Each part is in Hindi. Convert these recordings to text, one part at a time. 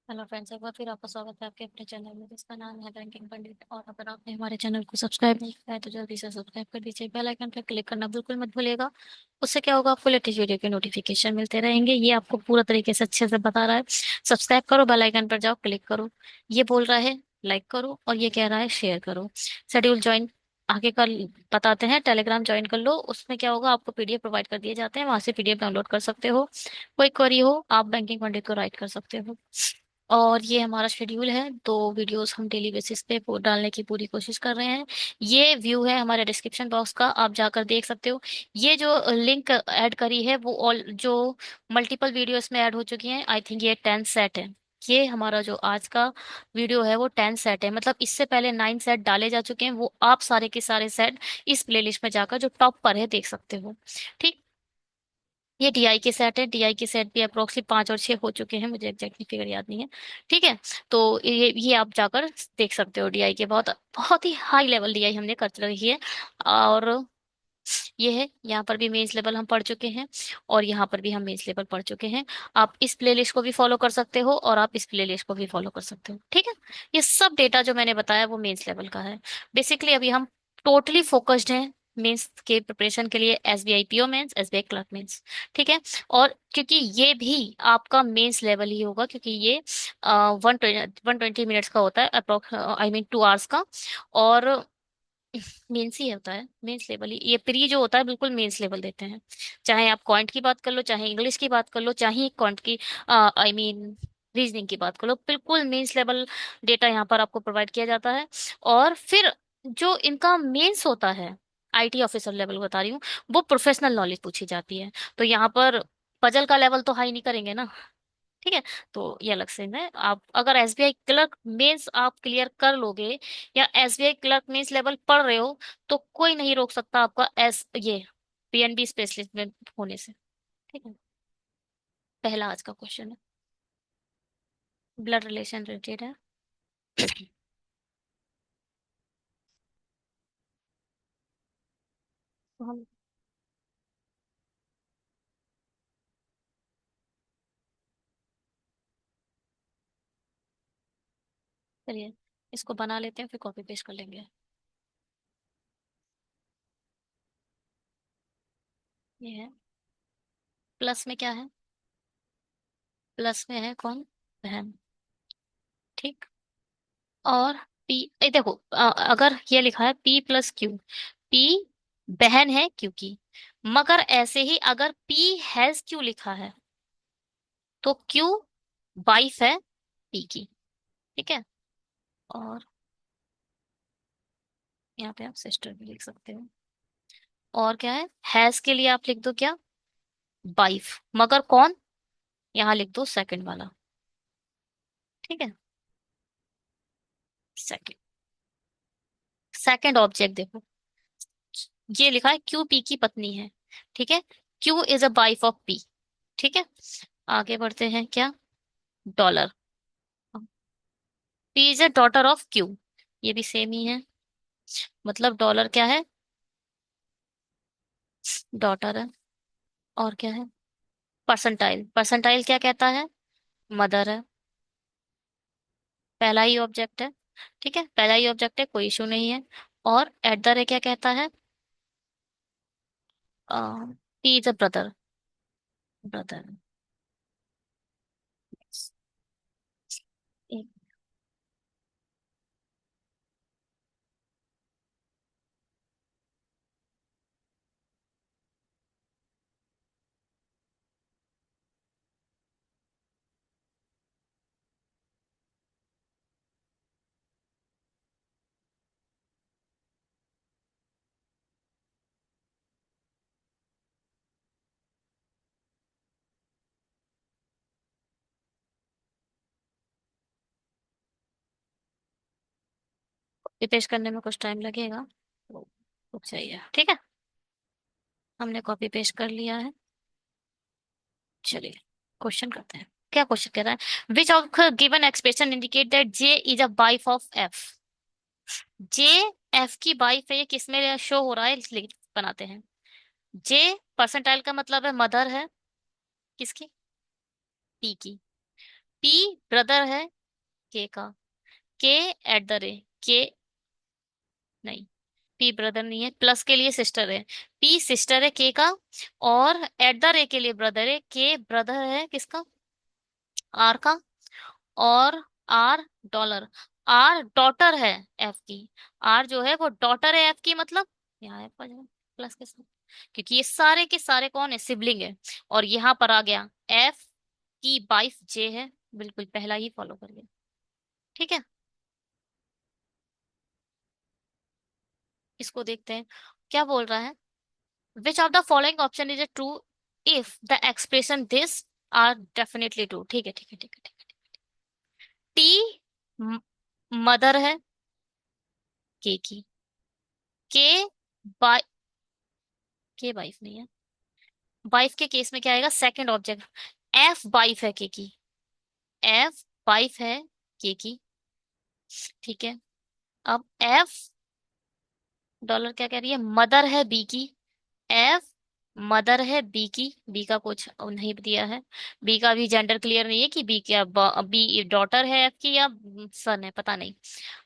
हेलो फ्रेंड्स, एक बार फिर आपका स्वागत है आपके अपने चैनल में जिसका नाम है बैंकिंग पंडित। और अगर आपने हमारे चैनल को सब्सक्राइब नहीं किया है तो जल्दी से सब्सक्राइब कर दीजिए। बेल आइकन पर क्लिक करना बिल्कुल मत भूलिएगा। उससे क्या होगा, आपको लेटेस्ट वीडियो के नोटिफिकेशन मिलते रहेंगे। ये आपको पूरा तरीके से अच्छे से बता रहा है। सब्सक्राइब करो, बेल आइकन पर जाओ, क्लिक करो। ये बोल रहा है लाइक करो और ये कह रहा है शेयर करो। शेड्यूल ज्वाइन आगे का बताते हैं। टेलीग्राम ज्वाइन कर लो। उसमें क्या होगा, आपको पीडीएफ प्रोवाइड कर दिए जाते हैं, वहां से पीडीएफ डाउनलोड कर सकते हो। कोई क्वेरी हो आप बैंकिंग पंडित को राइट कर सकते हो। और ये हमारा शेड्यूल है, तो वीडियोस हम डेली बेसिस पे डालने की पूरी कोशिश कर रहे हैं। ये व्यू है हमारे डिस्क्रिप्शन बॉक्स का, आप जाकर देख सकते हो। ये जो लिंक ऐड करी है वो ऑल जो मल्टीपल वीडियोस में ऐड हो चुकी हैं। आई थिंक ये 10 सेट है। ये हमारा जो आज का वीडियो है वो 10 सेट है, मतलब इससे पहले 9 सेट डाले जा चुके हैं। वो आप सारे के सारे सेट इस प्लेलिस्ट में जाकर जो टॉप पर है देख सकते हो। ठीक। ये डीआई के सेट है। डीआई के सेट भी अप्रोक्सीमेट 5 और 6 हो चुके हैं, मुझे एग्जैक्टली फिगर याद नहीं है। ठीक है। तो ये आप जाकर देख सकते हो। डीआई के बहुत बहुत ही हाई लेवल डीआई हमने कर रखी है। और ये है, यहाँ पर भी मेंस लेवल हम पढ़ चुके हैं और यहाँ पर भी हम मेंस लेवल पढ़ चुके हैं। आप इस प्लेलिस्ट को भी फॉलो कर सकते हो और आप इस प्लेलिस्ट को भी फॉलो कर सकते हो। ठीक है। ये सब डेटा जो मैंने बताया वो मेंस लेवल का है। बेसिकली अभी हम टोटली फोकस्ड हैं मेंस के प्रिपरेशन के लिए। SBI PO mains, SBI clerk mains. ठीक है। और क्योंकि ये भी आपका मेंस लेवल ही होगा, क्योंकि ये 120 मिनट्स का होता है, अप्रोक्स आई मीन 2 आवर्स का। और मेंस ही होता है, मेंस लेवल ही। ये प्री जो होता है बिल्कुल मेंस लेवल देते हैं। चाहे आप क्वांट की बात कर लो, चाहे इंग्लिश की बात कर लो, चाहे क्वांट की आई मीन रीजनिंग की बात कर लो, बिल्कुल मेंस लेवल डेटा यहाँ पर आपको प्रोवाइड किया जाता है। और फिर जो इनका मेंस होता है, आईटी ऑफिसर लेवल बता रही हूँ, वो प्रोफेशनल नॉलेज पूछी जाती है। तो यहाँ पर पजल का लेवल तो हाई नहीं करेंगे ना। ठीक है। तो ये अलग से है। आप अगर एसबीआई क्लर्क मेंस आप क्लियर कर लोगे या एसबीआई क्लर्क मेंस लेवल पढ़ रहे हो, तो कोई नहीं रोक सकता आपका एस ये पीएनबी स्पेशलिस्ट में होने से। ठीक है। पहला आज का क्वेश्चन है, ब्लड रिलेशन रिलेटेड है। तो हम चलिए इसको बना लेते हैं, फिर कॉपी पेस्ट कर लेंगे। ये है। प्लस में क्या है? प्लस में है कौन? बहन। ठीक। और पी, देखो अगर ये लिखा है पी प्लस क्यू, पी बहन है क्यू की। मगर ऐसे ही अगर पी हैज क्यू लिखा है तो क्यू वाइफ है पी की। ठीक है। और यहाँ पे आप सिस्टर भी लिख सकते हो। और क्या है, हैज के लिए आप लिख दो क्या, वाइफ। मगर कौन, यहाँ लिख दो सेकंड वाला। ठीक है। सेकंड, सेकंड ऑब्जेक्ट देखो, ये लिखा है क्यू पी की पत्नी है। ठीक है। Q is a wife of P. ठीक है। आगे बढ़ते हैं क्या, dollar. P is a daughter of Q, ये भी सेम ही है। मतलब डॉलर क्या है, डॉटर है। और क्या है, परसेंटाइल। परसेंटाइल क्या कहता है, मदर है। पहला ही ऑब्जेक्ट है। ठीक है, पहला ही ऑब्जेक्ट है, कोई इशू नहीं है। और एट द रेट क्या कहता है, P is a brother, brother. Paste करने में कुछ टाइम लगेगा, तो रुक जाइए। ठीक है। हमने कॉपी पेस्ट कर लिया है। चलिए क्वेश्चन करते हैं। क्या क्वेश्चन कह रहा है, which of given expression indicate that J is a wife of F. J F की वाइफ है, ये किस में शो हो रहा है, इसलिए बनाते हैं। जे परसेंटाइल का मतलब है मदर है, किसकी, पी की। पी ब्रदर है के का, के एट द रेट के, नहीं, पी ब्रदर नहीं है, प्लस के लिए सिस्टर है, पी सिस्टर है के का, और एट द रेट के लिए ब्रदर है, के ब्रदर है किसका, आर का, और आर डॉलर, आर डॉटर है एफ की, आर जो है वो डॉटर है एफ की, मतलब यहाँ है प्लस के साथ, क्योंकि ये सारे के सारे कौन है, सिबलिंग है। और यहाँ पर आ गया एफ की वाइफ जे है, बिल्कुल पहला ही फॉलो कर गया। ठीक है, इसको देखते हैं क्या बोल रहा है। Which of the following option is a true if the expression this are definitely true. ठीक है ठीक है ठीक है ठीक है। टी मदर है के की, के बाई, के वाइफ नहीं है, वाइफ के केस में क्या आएगा, सेकंड ऑब्जेक्ट, एफ वाइफ है के की, एफ वाइफ है के की। ठीक है, अब एफ डॉलर क्या कह रही है, मदर है बी की, एफ मदर है बी की, बी का कुछ नहीं दिया है, बी का भी जेंडर क्लियर नहीं है कि बी क्या, बी डॉटर है एफ की या सन है, पता नहीं।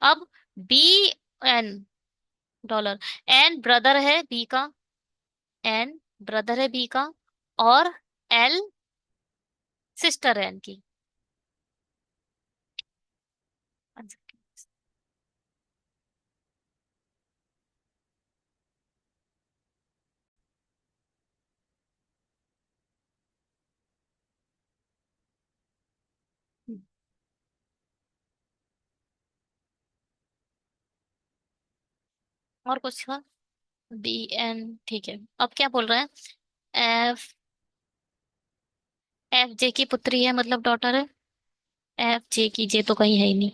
अब B N dollar, N brother है बी का, एन ब्रदर है बी का, और एल सिस्टर है एन की। और कुछ था, बी एन, ठीक है, अब क्या बोल रहे हैं, एफ, एफ जे की पुत्री है मतलब डॉटर है, एफ जे की, जे तो कहीं है ही नहीं,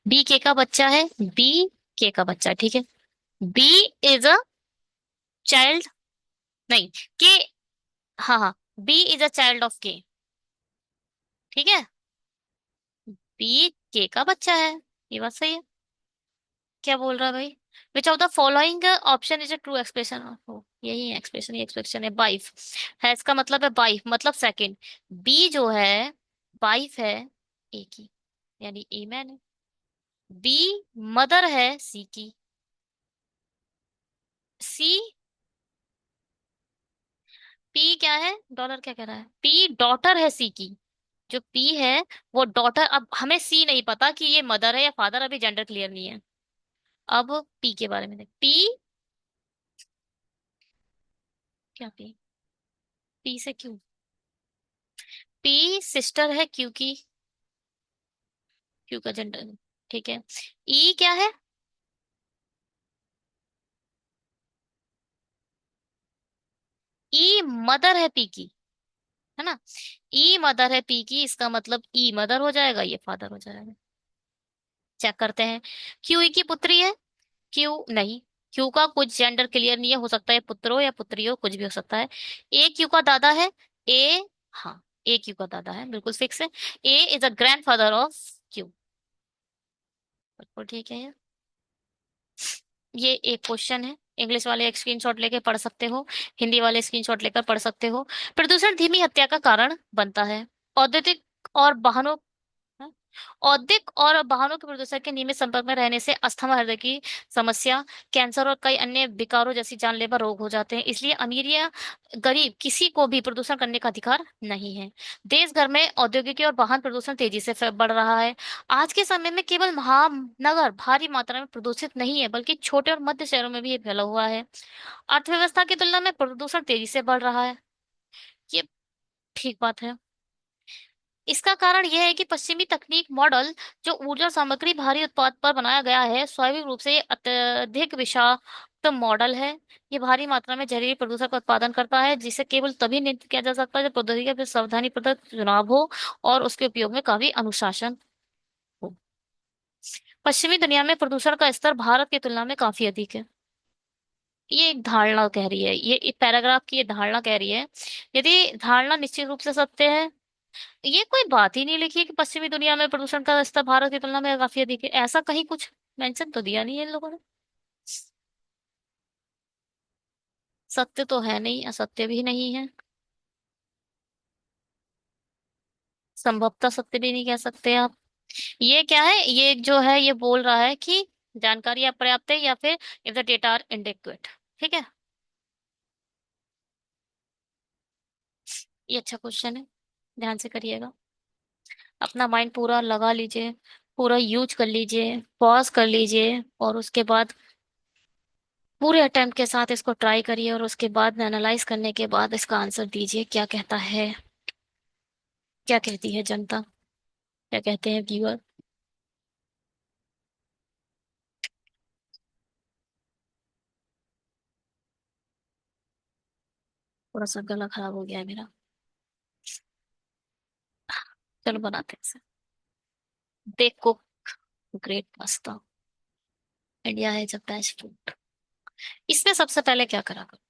बी के का बच्चा है, बी के का बच्चा, ठीक है, बी इज अ चाइल्ड, नहीं, के, हाँ हाँ, B is a child of K, ठीक है, बी के का बच्चा है, ये बात सही है। क्या बोल रहा है भाई, विच of the following option is a true expression, यही है एक्सप्रेशन, ये एक्सप्रेशन है वाइफ है, इसका मतलब है वाइफ मतलब सेकंड, बी जो है वाइफ है ए की, यानी ए मैन है, बी मदर है सी की, सी, पी क्या है, डॉलर क्या कह रहा है, पी डॉटर है सी की, जो पी है वो डॉटर, अब हमें सी नहीं पता कि ये मदर है या फादर, अभी जेंडर क्लियर नहीं है। अब पी के बारे में देख, पी, क्या पी, पी से क्यों, पी सिस्टर है क्यू की, क्यू का जेंडर, ठीक है, ई क्या है, ई मदर है पी की, है ना, ई मदर है पी की, इसका मतलब ई मदर हो जाएगा, ये फादर हो जाएगा। चेक करते हैं, क्यू ई की पुत्री है, क्यू नहीं, क्यू का कुछ जेंडर क्लियर नहीं है, हो सकता है पुत्र हो या पुत्री हो, कुछ भी हो सकता है। ए क्यू का दादा है, ए, हाँ, ए क्यू का दादा है, बिल्कुल फिक्स है, A is a grandfather of Q, बिल्कुल ठीक है ये एक क्वेश्चन है, इंग्लिश वाले एक स्क्रीनशॉट लेके पढ़ सकते हो, हिंदी वाले स्क्रीनशॉट लेकर पढ़ सकते हो। प्रदूषण धीमी हत्या का कारण बनता है, औद्योगिक और वाहनों, हाँ? औद्योगिक और वाहनों के प्रदूषण के नियमित संपर्क में रहने से अस्थमा, हृदय की समस्या, कैंसर और कई अन्य विकारों जैसी जानलेवा रोग हो जाते हैं, इसलिए अमीर या गरीब किसी को भी प्रदूषण करने का अधिकार नहीं है। देश भर में औद्योगिक और वाहन प्रदूषण तेजी से बढ़ रहा है। आज के समय में केवल महानगर भारी मात्रा में प्रदूषित नहीं है, बल्कि छोटे और मध्य शहरों में भी ये फैला हुआ है। अर्थव्यवस्था की तुलना में प्रदूषण तेजी से बढ़ रहा है, ये ठीक बात है। इसका कारण यह है कि पश्चिमी तकनीक मॉडल, जो ऊर्जा सामग्री भारी उत्पाद पर बनाया गया है, स्वाभाविक रूप से ये अत्यधिक विषाक्त मॉडल है। ये भारी मात्रा में जहरीले प्रदूषक का उत्पादन करता है, जिसे केवल तभी नियंत्रित किया जा सकता है जब प्रौद्योगिकी का सावधानी पूर्वक चुनाव हो और उसके उपयोग में काफी अनुशासन हो। पश्चिमी दुनिया में प्रदूषण का स्तर भारत की तुलना में काफी अधिक है, ये एक धारणा कह रही है, ये एक पैराग्राफ की ये धारणा कह रही है। यदि धारणा निश्चित रूप से सत्य है, ये कोई बात ही नहीं लिखी है कि पश्चिमी दुनिया में प्रदूषण का स्तर भारत की तुलना में काफी अधिक है, ऐसा कहीं कुछ मेंशन तो दिया नहीं है इन लोगों ने। सत्य तो है नहीं, असत्य भी नहीं है। संभवतः सत्य भी नहीं कह सकते आप। ये क्या है, ये जो है ये बोल रहा है कि जानकारी अपर्याप्त है, या फिर इफ द डेटा आर इनडेक्वेट। ठीक है, ये अच्छा क्वेश्चन है, ध्यान से करिएगा। अपना माइंड पूरा लगा लीजिए, पूरा यूज कर लीजिए, पॉज कर लीजिए, और उसके बाद पूरे अटेम्प्ट के साथ इसको ट्राई करिए, और उसके बाद एनालाइज करने के बाद इसका आंसर दीजिए, क्या कहता है, क्या कहती है जनता, क्या कहते हैं व्यूअर। थोड़ा सा गला खराब हो गया है मेरा। चलो बनाते हैं इसे। देखो, ग्रेट पास्ता, इंडिया है द बेस्ट फूड। इसमें सबसे पहले क्या करा करो,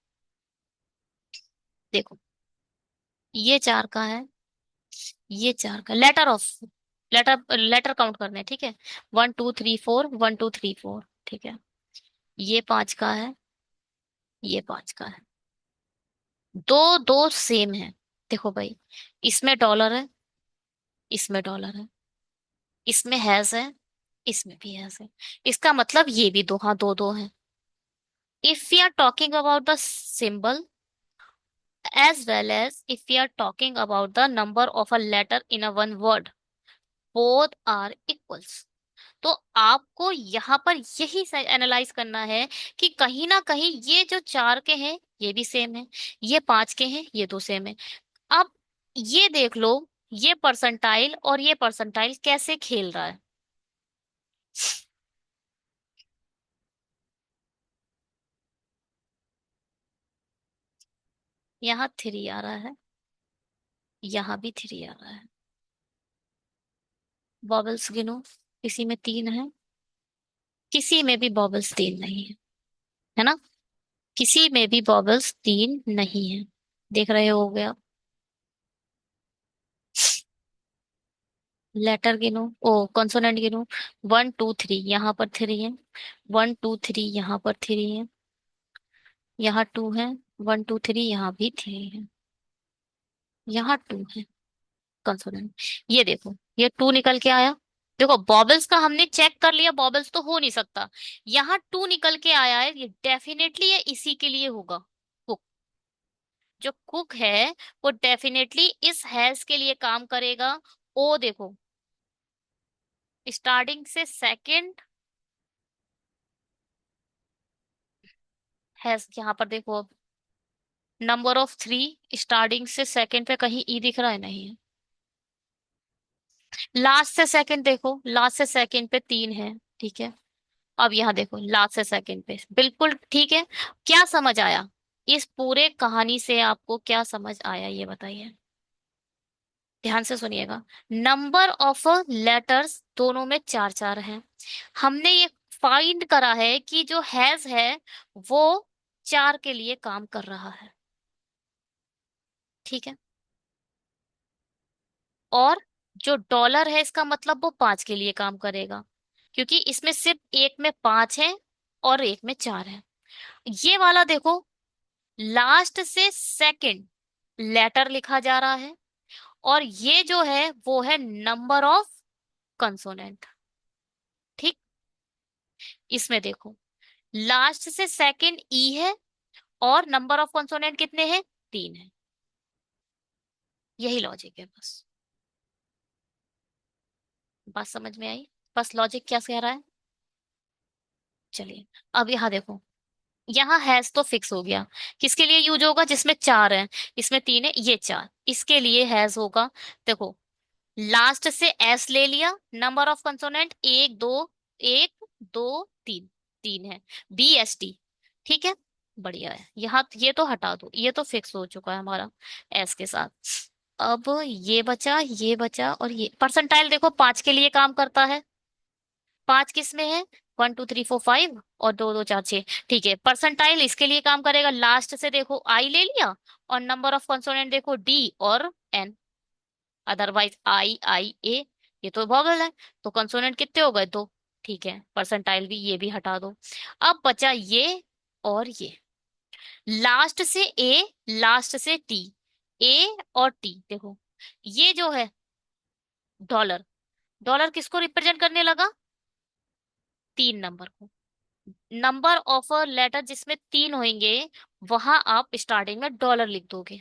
देखो, ये चार का है, ये चार का letter of, letter letter count करने हैं, ठीक है। 1 2 3 4, 1 2 3 4, ठीक है। ये पांच का है, ये पांच का है, दो दो सेम है। देखो भाई, इसमें डॉलर है, इसमें डॉलर है, इसमें हैज है, इसमें भी हैज है। इसका मतलब ये भी दो, हाँ दो दो है। If we are talking about the symbol, as well as if we are talking about the number of a letter in a one word, both are equals। तो आपको यहाँ पर यही एनालाइज करना है कि कहीं ना कहीं ये जो चार के हैं ये भी सेम है, ये पांच के हैं ये दो सेम है। अब ये देख लो, ये परसेंटाइल और ये परसेंटाइल कैसे खेल रहा है। यहाँ थ्री आ रहा है, यहाँ भी थ्री आ रहा है। बॉबल्स गिनो, किसी में तीन है, किसी में भी बॉबल्स तीन नहीं है, है ना। किसी में भी बॉबल्स तीन नहीं है, देख रहे हो गया। लेटर गिनो, ओ कॉन्सोनेंट गिनो। 1 2 3, यहाँ पर थ्री है। 1 2 3, यहाँ पर थ्री है, यहाँ टू है। 1 2 3, यहाँ भी थ्री है, यहाँ टू है कॉन्सोनेंट। ये देखो, ये टू निकल के आया। देखो बॉबल्स का हमने चेक कर लिया, बॉबल्स तो हो नहीं सकता। यहाँ टू निकल के आया है, ये डेफिनेटली ये इसी के लिए होगा। कुक, जो कुक है वो डेफिनेटली इस हैज के लिए काम करेगा। ओ देखो, स्टार्टिंग से सेकंड हैज, यहाँ पर देखो, नंबर ऑफ थ्री, स्टार्टिंग से सेकंड पे कहीं ई दिख रहा है, नहीं है। लास्ट से सेकंड देखो, लास्ट से सेकंड पे तीन है, ठीक है। अब यहाँ देखो, लास्ट से सेकंड पे बिल्कुल ठीक है। क्या समझ आया इस पूरे कहानी से, आपको क्या समझ आया ये बताइए, ध्यान से सुनिएगा। नंबर ऑफ लेटर्स दोनों में चार चार हैं। हमने ये फाइंड करा है कि जो हैज है वो चार के लिए काम कर रहा है, ठीक है। और जो डॉलर है इसका मतलब वो पांच के लिए काम करेगा, क्योंकि इसमें सिर्फ एक में पांच है और एक में चार है। ये वाला देखो, लास्ट से सेकंड लेटर लिखा जा रहा है, और ये जो है वो है नंबर ऑफ कंसोनेंट, ठीक। इसमें देखो, लास्ट से सेकंड ई है, और नंबर ऑफ कंसोनेंट कितने हैं, तीन है। यही लॉजिक है बस। बात समझ में आई, बस लॉजिक क्या कह रहा है। चलिए, अब यहाँ देखो, यहाँ हैज तो फिक्स हो गया। किसके लिए यूज होगा, जिसमें चार है, इसमें तीन है, ये चार, इसके लिए हैज होगा। देखो, लास्ट से एस ले लिया, नंबर ऑफ कंसोनेंट एक दो, एक दो तीन, तीन है, बी एस टी, ठीक है। बढ़िया है, यहाँ ये तो हटा दो, ये तो फिक्स हो चुका है हमारा एस के साथ। अब ये बचा, ये बचा, और ये परसेंटाइल देखो पांच के लिए काम करता है। पांच किस में है, 1 2 3 4 5, और दो दो चार छह, ठीक है। परसेंटाइल इसके लिए काम करेगा, लास्ट से देखो आई ले लिया, और नंबर ऑफ कंसोनेंट देखो डी और एन, अदरवाइज आई आई ए, ये तो वॉवल है, तो कंसोनेंट कितने हो गए, दो, ठीक है। परसेंटाइल भी, ये भी हटा दो। अब बचा ये और ये, लास्ट से ए, लास्ट से टी, ए और टी देखो, ये जो है डॉलर। डॉलर किसको रिप्रेजेंट करने लगा? 3 नंबर को। नंबर ऑफ अ लेटर जिसमें 3 होंगे, वहां आप स्टार्टिंग में डॉलर लिख दोगे।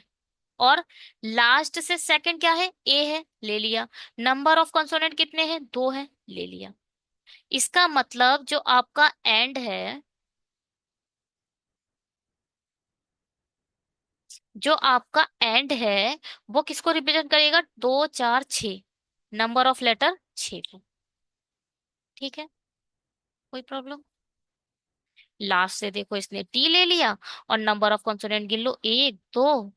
और लास्ट से सेकंड क्या है? ए है, ले लिया। नंबर ऑफ कंसोनेंट कितने हैं? 2 है, ले लिया। इसका मतलब जो आपका एंड है, जो आपका एंड है, वो किसको रिप्रेजेंट करेगा? 2 4 6, नंबर ऑफ लेटर 6 को। ठीक है, कोई प्रॉब्लम? लास्ट से देखो इसने टी ले लिया, और नंबर ऑफ कॉन्सोनेंट गिन लो, 1 2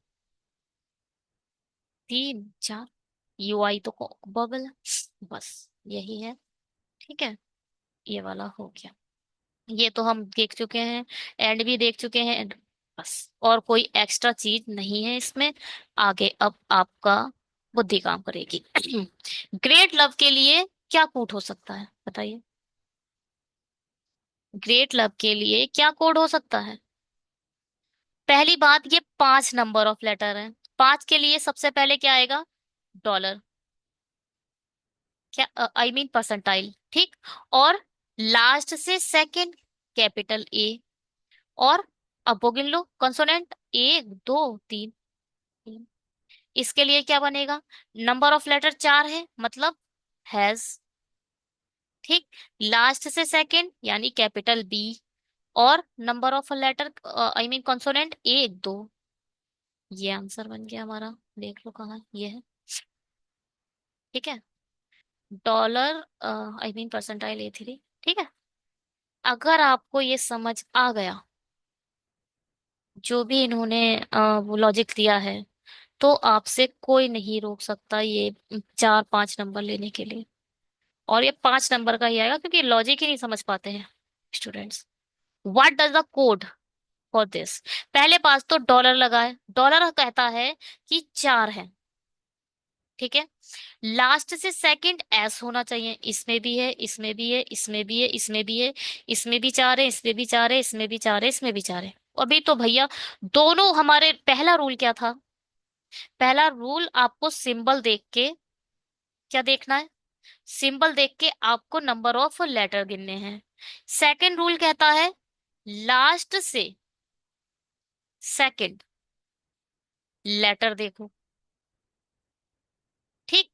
3 4। यू आई तो बबल है, बस यही है। ठीक है, ये वाला हो गया। ये तो हम देख चुके हैं, एंड भी देख चुके हैं, बस और कोई एक्स्ट्रा चीज नहीं है इसमें। आगे अब आपका बुद्धि काम करेगी। ग्रेट लव के लिए क्या कोड हो सकता है, बताइए? ग्रेट लव के लिए क्या कोड हो सकता है? पहली बात, ये 5 नंबर ऑफ लेटर है। 5 के लिए सबसे पहले क्या आएगा? डॉलर। क्या, आई मीन परसेंटाइल, ठीक। और लास्ट से सेकंड कैपिटल ए। और अब वो गिन लो कंसोनेंट, 1 2 3। इसके लिए क्या बनेगा? नंबर ऑफ लेटर 4 है, मतलब हैज। ठीक। लास्ट से सेकंड यानी कैपिटल बी। और number of letter, I mean consonant, 1 2। ये आंसर बन गया हमारा। देख लो कहाँ ये है। ठीक है, dollar, I mean percentile A3। ठीक है, अगर आपको ये समझ आ गया, जो भी इन्होंने वो लॉजिक दिया है, तो आपसे कोई नहीं रोक सकता ये 4 5 नंबर लेने के लिए। और ये 5 नंबर का ही आएगा, क्योंकि लॉजिक ही नहीं समझ पाते हैं students. What does the code for this? पहले पास तो डॉलर लगा है, डॉलर कहता है कि 4 है। ठीक है, लास्ट से सेकंड एस होना चाहिए। इसमें भी है, इसमें भी है, इसमें भी है, इसमें भी है, इसमें भी 4 है, इसमें भी 4 है, इसमें भी 4 है, इसमें भी 4 है। अभी तो भैया दोनों हमारे, पहला रूल क्या था? पहला रूल आपको सिंबल देख के, क्या देखना है? सिंबल देख के आपको नंबर ऑफ लेटर गिनने हैं। सेकंड रूल कहता है लास्ट से सेकंड लेटर देखो। ठीक।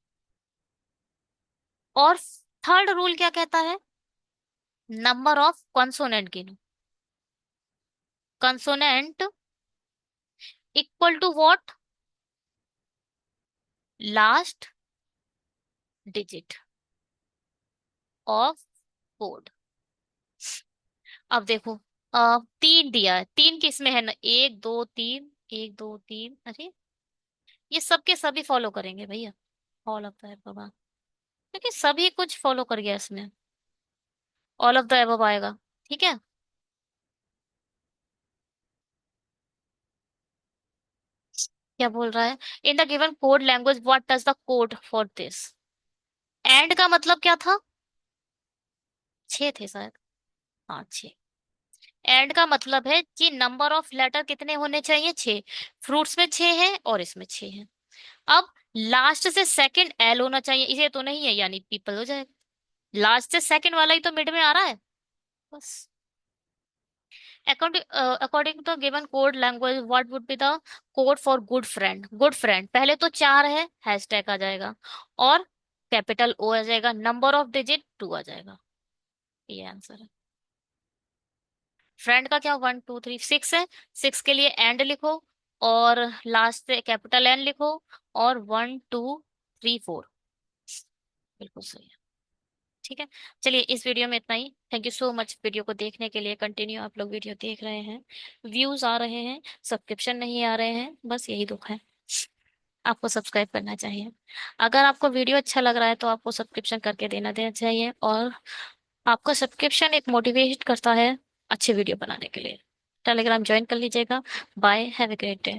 और थर्ड रूल क्या कहता है? नंबर ऑफ कॉन्सोनेंट गिनो। Consonant equal to what? Last digit of code. अब देखो, 3 दिया है, 3 किस में है ना? 1 2 3, 1 2 3, अरे ये सबके सभी फॉलो करेंगे भैया। ऑल ऑफ द एबव, क्योंकि सभी कुछ फॉलो कर गया इसमें। ऑल ऑफ द एबव आएगा। ठीक है, क्या बोल रहा है? In the given code language what does the code for this? And का मतलब क्या था? 6 थे शायद। हाँ, 6। एंड का मतलब है कि नंबर ऑफ लेटर कितने होने चाहिए? 6। फ्रूट्स में 6 है और इसमें 6 है। अब लास्ट से सेकंड एल होना चाहिए, इसे तो नहीं है, यानी पीपल हो जाएगा। लास्ट से सेकंड वाला ही तो मिड में आ रहा है, बस। According to given code language what would be the code for good friend? Good friend पहले तो 4 है, हैशटैग आ जाएगा। और कैपिटल ओ आ जाएगा, नंबर ऑफ डिजिट 2 आ जाएगा। ये आंसर है। फ्रेंड का क्या, 1 2 3 6 है। 6 के लिए एंड लिखो, और लास्ट से कैपिटल एन लिखो, और 1 2 3 4। बिल्कुल सही है। ठीक है, चलिए इस वीडियो में इतना ही। Thank you so much video को देखने के लिए। कंटिन्यू आप लोग वीडियो देख रहे हैं, व्यूज आ रहे हैं, सब्सक्रिप्शन नहीं आ रहे हैं, बस यही दुख है। आपको सब्सक्राइब करना चाहिए। अगर आपको वीडियो अच्छा लग रहा है तो आपको सब्सक्रिप्शन करके देना चाहिए। और आपका सब्सक्रिप्शन एक मोटिवेट करता है अच्छे वीडियो बनाने के लिए। टेलीग्राम ज्वाइन कर लीजिएगा। Bye, have a great day.